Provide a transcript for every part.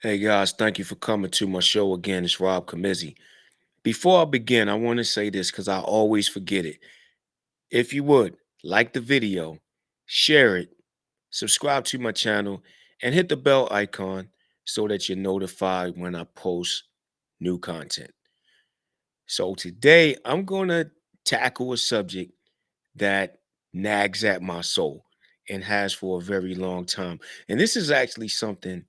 Hey guys, thank you for coming to my show again. It's Rob Camizzi. Before I begin, I want to say this because I always forget it. If you would like the video, share it, subscribe to my channel, and hit the bell icon so that you're notified when I post new content. So today I'm going to tackle a subject that nags at my soul and has for a very long time. And this is actually something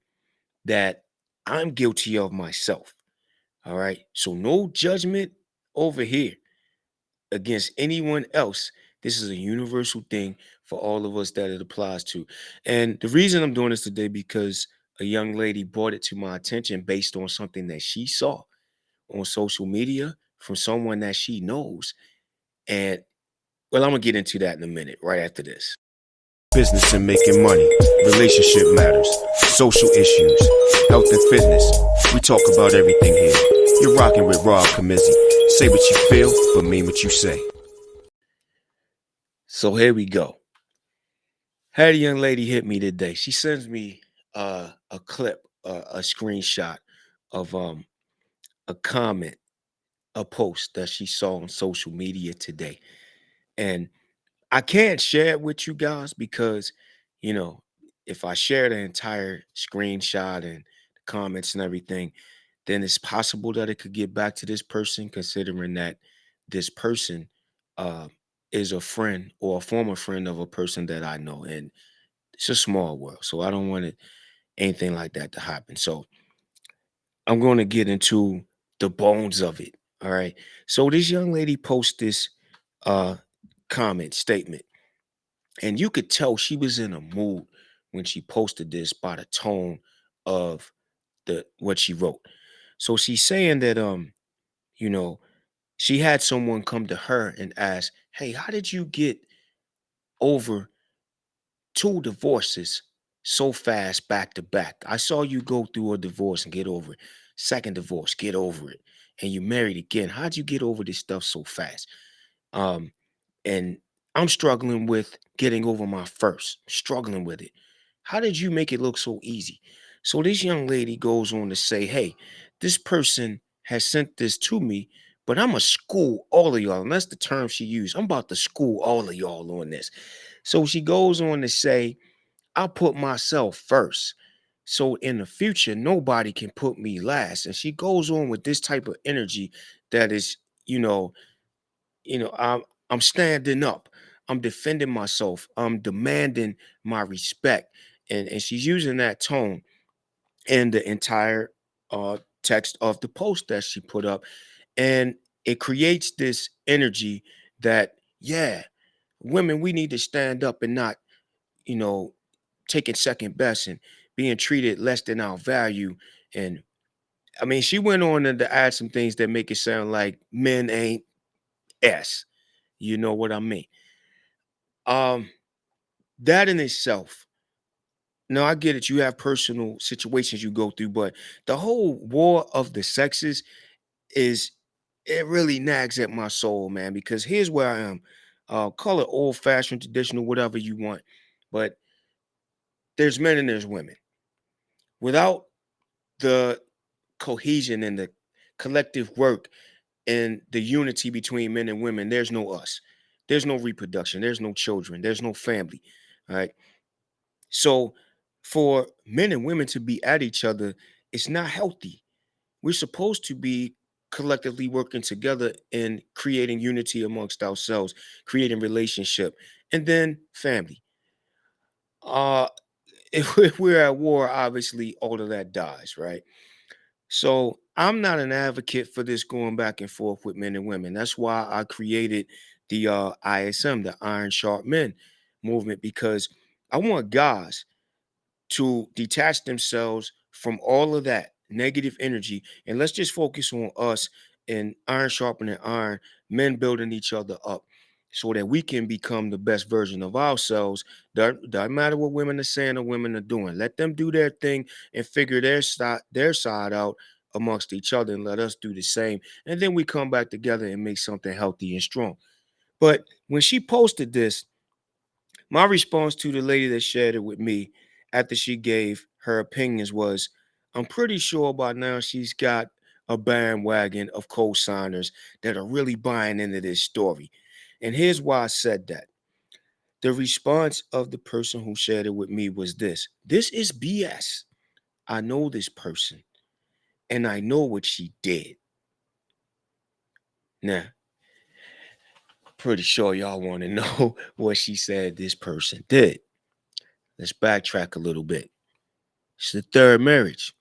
that I'm guilty of myself. All right. So no judgment over here against anyone else. This is a universal thing for all of us that it applies to. And the reason I'm doing this today because a young lady brought it to my attention based on something that she saw on social media from someone that she knows. And well, I'm gonna get into that in a minute, right after this. Business and making money, relationship matters, social issues, health and fitness. We talk about everything here. You're rocking with Rob Camizzi. Say what you feel, but mean what you say. So here we go. Had a young lady hit me today. She sends me a clip, a screenshot of a comment, a post that she saw on social media today. And I can't share it with you guys because, you know, if I share the entire screenshot and the comments and everything, then it's possible that it could get back to this person, considering that this person uh, is a friend or a former friend of a person that I know. And it's a small world. So I don't want anything like that to happen. So I'm going to get into the bones of it. All right. So this young lady posts this uh, comment statement. And you could tell she was in a mood when she posted this by the tone of the what she wrote. So she's saying that you know, she had someone come to her and ask, "Hey, how did you get over two divorces so fast back to back? I saw you go through a divorce and get over it. Second divorce, get over it. And you married again. How'd you get over this stuff so fast?" Um, and I'm struggling with getting over my first, struggling with it. How did you make it look so easy? So this young lady goes on to say, "Hey, this person has sent this to me, but I'm a school all of y'all." And that's the term she used. I'm about to school all of y'all on this. So she goes on to say, "I'll put myself first. So in the future, nobody can put me last." And she goes on with this type of energy that is, you know, I'm standing up. I'm defending myself. I'm demanding my respect. And she's using that tone in the entire text of the post that she put up. And it creates this energy that, yeah, women, we need to stand up and not, you know, taking second best and being treated less than our value. And I mean, she went on to add some things that make it sound like men ain't S. You know what I mean? Um, that in itself, no, I get it. You have personal situations you go through, but the whole war of the sexes is it really nags at my soul, man. Because here's where I am. Call it old fashioned, traditional, whatever you want. But there's men and there's women. Without the cohesion and the collective work and the unity between men and women, there's no us. There's no reproduction. There's no children. There's no family. All right. So for men and women to be at each other, it's not healthy. We're supposed to be collectively working together and creating unity amongst ourselves, creating relationship, and then family. Uh if we're at war, obviously all of that dies, right? So I'm not an advocate for this going back and forth with men and women. That's why I created the ISM, the Iron Sharp Men movement, because I want guys to detach themselves from all of that negative energy and let's just focus on us and iron sharpening iron, men building each other up so that we can become the best version of ourselves. Doesn't matter what women are saying or women are doing. Let them do their thing and figure their side out amongst each other and let us do the same. And then we come back together and make something healthy and strong. But when she posted this, my response to the lady that shared it with me after she gave her opinions was, I'm pretty sure by now she's got a bandwagon of co-signers that are really buying into this story. And here's why I said that. The response of the person who shared it with me was this is BS. I know this person and I know what she did. Now, pretty sure y'all want to know what she said this person did. Let's backtrack a little bit. It's the third marriage.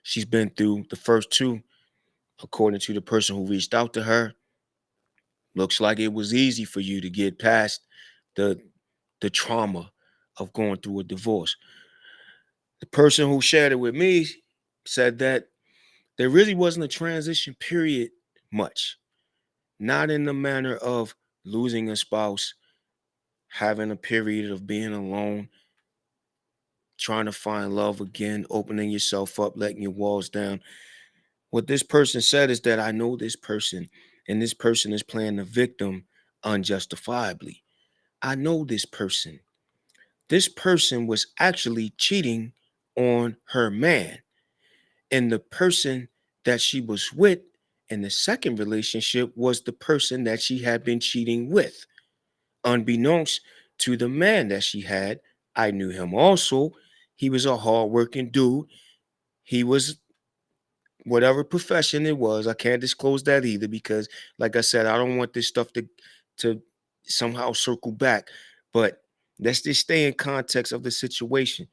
She's been through the first two, according to the person who reached out to her. Looks like it was easy for you to get past the the trauma of going through a divorce. The person who shared it with me said that there really wasn't a transition period much. Not in the manner of losing a spouse, having a period of being alone, trying to find love again, opening yourself up, letting your walls down. What this person said is that I know this person, and this person is playing the victim unjustifiably. I know this person. This person was actually cheating on her man. And the person that she was with in the second relationship was the person that she had been cheating with. Unbeknownst to the man that she had, I knew him also. He was a hardworking dude. He was whatever profession it was. I can't disclose that either because, like I said, I don't want this stuff to somehow circle back. But let's just stay in context of the situation.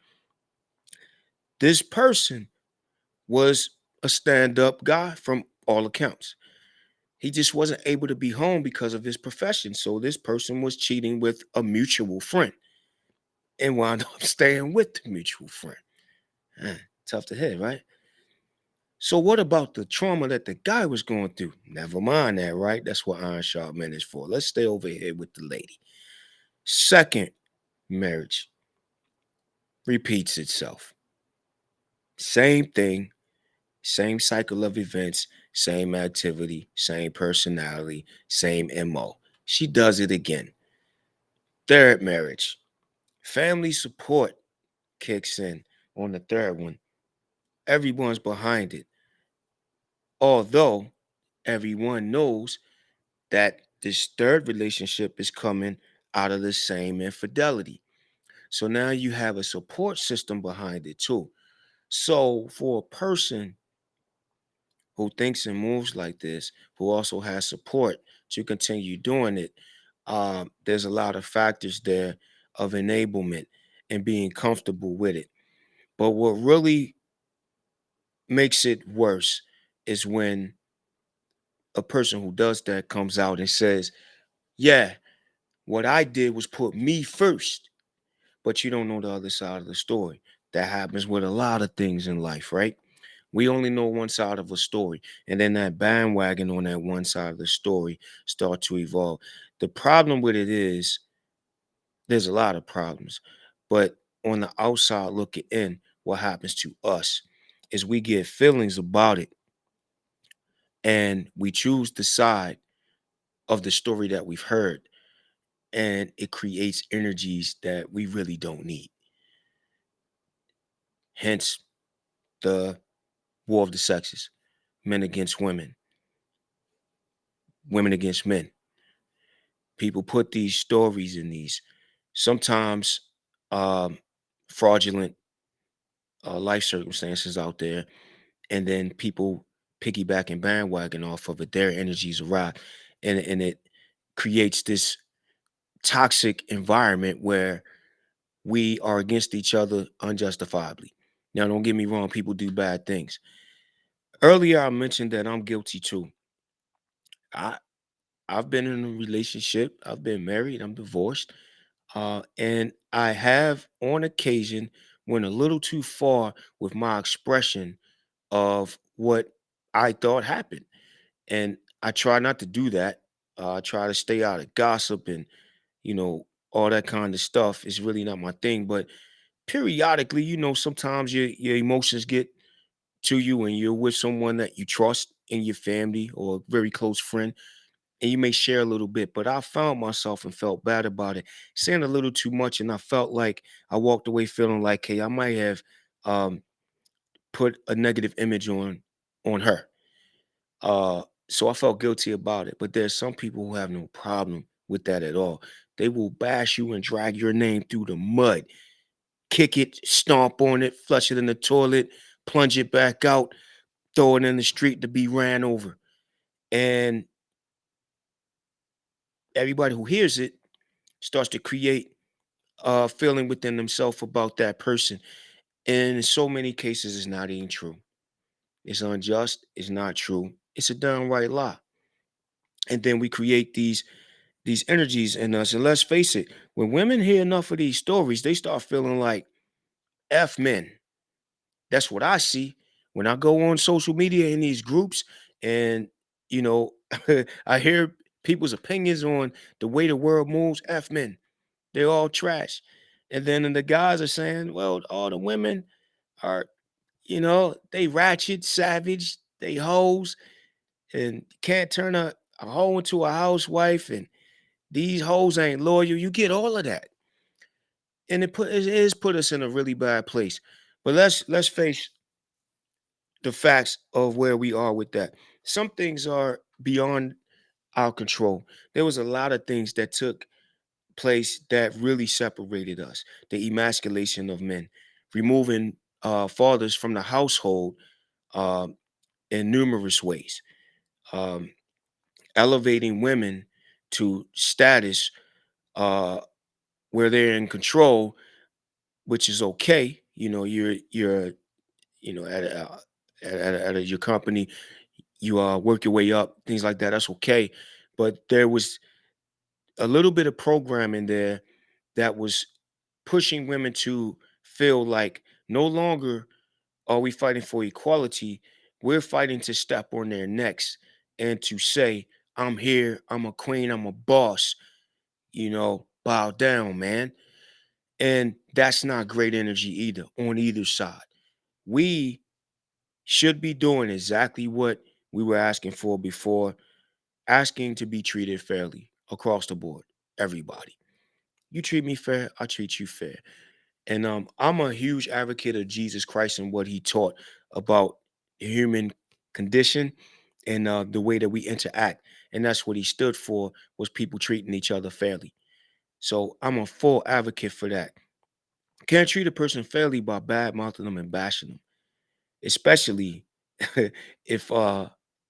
This person was a stand-up guy from all accounts. He just wasn't able to be home because of his profession. So this person was cheating with a mutual friend and wound up staying with the mutual friend. Tough to hit, right? So what about the trauma that the guy was going through? Never mind that, right? That's what Iron Sharp Men is for. Let's stay over here with the lady. Second marriage repeats itself. Same thing, same cycle of events, same activity, same personality, same MO. She does it again. Third marriage. Family support kicks in on the third one. Everyone's behind it. Although everyone knows that this third relationship is coming out of the same infidelity. So now you have a support system behind it too. So for a person who thinks and moves like this, who also has support to continue doing it, there's a lot of factors there of enablement and being comfortable with it. But what really makes it worse is when a person who does that comes out and says, yeah, what I did was put me first, but you don't know the other side of the story. That happens with a lot of things in life, right? We only know one side of a story, and then that bandwagon on that one side of the story start to evolve. The problem with it is there's a lot of problems, but on the outside looking in, what happens to us is we get feelings about it, and we choose the side of the story that we've heard, and it creates energies that we really don't need. Hence the war of the sexes, men against women, women against men. People put these stories in these sometimes um, fraudulent life circumstances out there, and then people piggyback and bandwagon off of it. Their energies arrive, and it creates this toxic environment where we are against each other unjustifiably. Now, don't get me wrong, people do bad things. Earlier, I mentioned that I'm guilty too. I I've been in a relationship. I've been married. I'm divorced. And I have, on occasion, went a little too far with my expression of what I thought happened. And I try not to do that. I try to stay out of gossip and, all that kind of stuff is really not my thing. But periodically, sometimes your emotions get to you and you're with someone that you trust in your family or a very close friend, and you may share a little bit, but I found myself and felt bad about it, saying a little too much, and I felt like I walked away feeling like, hey, I might have um, put a negative image on her. So I felt guilty about it. But there's some people who have no problem with that at all. They will bash you and drag your name through the mud, kick it, stomp on it, flush it in the toilet, plunge it back out, throw it in the street to be ran over. And everybody who hears it starts to create a feeling within themselves about that person. And in so many cases, it's not even true. It's unjust. It's not true. It's a downright lie. And then we create these energies in us. And let's face it, when women hear enough of these stories, they start feeling like F men. That's what I see when I go on social media in these groups and you know I hear people's opinions on the way the world moves. F men, they're all trash. And then the guys are saying, well, all the women are, they ratchet, savage, they hoes, and can't turn a hoe into a housewife, and these hoes ain't loyal. You get all of that. And it is put us in a really bad place. But let's face the facts of where we are with that. Some things are beyond our control. There was a lot of things that took place that really separated us. The emasculation of men, removing fathers from the household um, in numerous ways, um, elevating women to status uh, where they're in control, which is okay. You're at your company, you work your way up, things like that. That's okay. But there was a little bit of programming there that was pushing women to feel like no longer are we fighting for equality, we're fighting to step on their necks and to say, I'm here, I'm a queen, I'm a boss, bow down, man. And that's not great energy either on either side. We should be doing exactly what we were asking for before, asking to be treated fairly across the board. Everybody. You treat me fair, I treat you fair. And I'm a huge advocate of Jesus Christ and what he taught about the human condition and the way that we interact. And that's what he stood for, was people treating each other fairly. So I'm a full advocate for that. Can't treat a person fairly by bad mouthing them and bashing them, especially if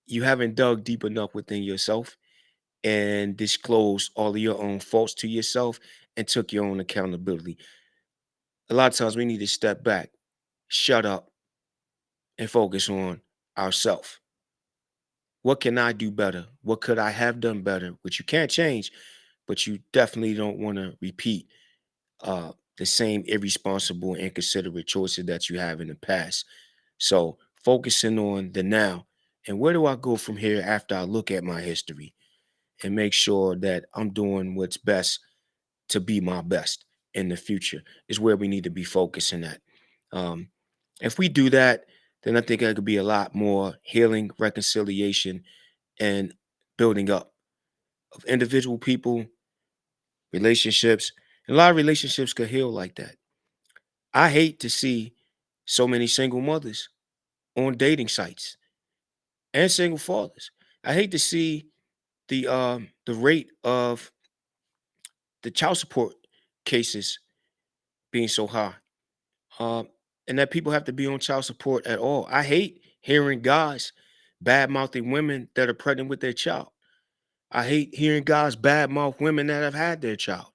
you haven't dug deep enough within yourself and disclosed all of your own faults to yourself and took your own accountability. A lot of times we need to step back, shut up, and focus on ourselves. What can I do better? What could I have done better? Which you can't change, but you definitely don't want to repeat the same irresponsible, inconsiderate choices that you have in the past. So focusing on the now, and where do I go from here after I look at my history and make sure that I'm doing what's best to be my best in the future is where we need to be focusing at. Um, if we do that, then I think there could be a lot more healing, reconciliation, and building up of individual people, relationships. And a lot of relationships could heal like that. I hate to see so many single mothers on dating sites and single fathers. I hate to see the rate of the child support cases being so high. Um, and that people have to be on child support at all. I hate hearing guys bad mouthing women that are pregnant with their child. I hate hearing guys bad mouth women that have had their child.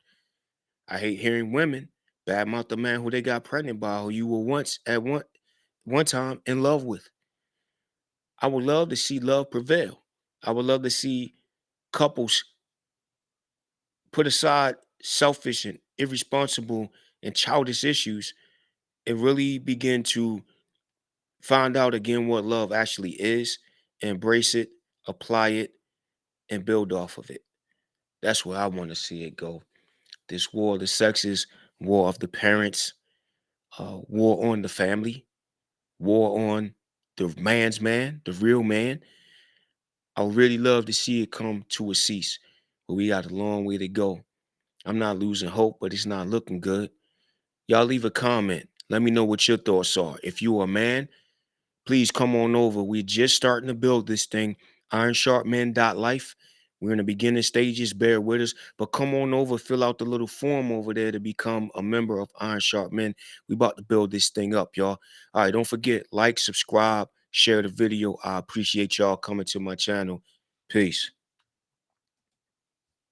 I hate hearing women bad mouth the man who they got pregnant by, who you were once at one time in love with. I would love to see love prevail. I would love to see couples put aside selfish and irresponsible and childish issues and really begin to find out again what love actually is, embrace it, apply it, and build off of it. That's where I want to see it go. This war of the sexes, war of the parents, war on the family, war on the man's man, the real man. I would really love to see it come to a cease, but we got a long way to go. I'm not losing hope, but it's not looking good. Y'all leave a comment. Let me know what your thoughts are. If you're a man, Please come on over. We're just starting to build this thing. IronSharpMen.life. We're in the beginning stages. Bear with us. But come on over, fill out the little form over there to become a member of Iron Sharp Men. We about to build this thing up, y'all. All right, don't forget, like, subscribe, share the video. I appreciate y'all coming to my channel. Peace.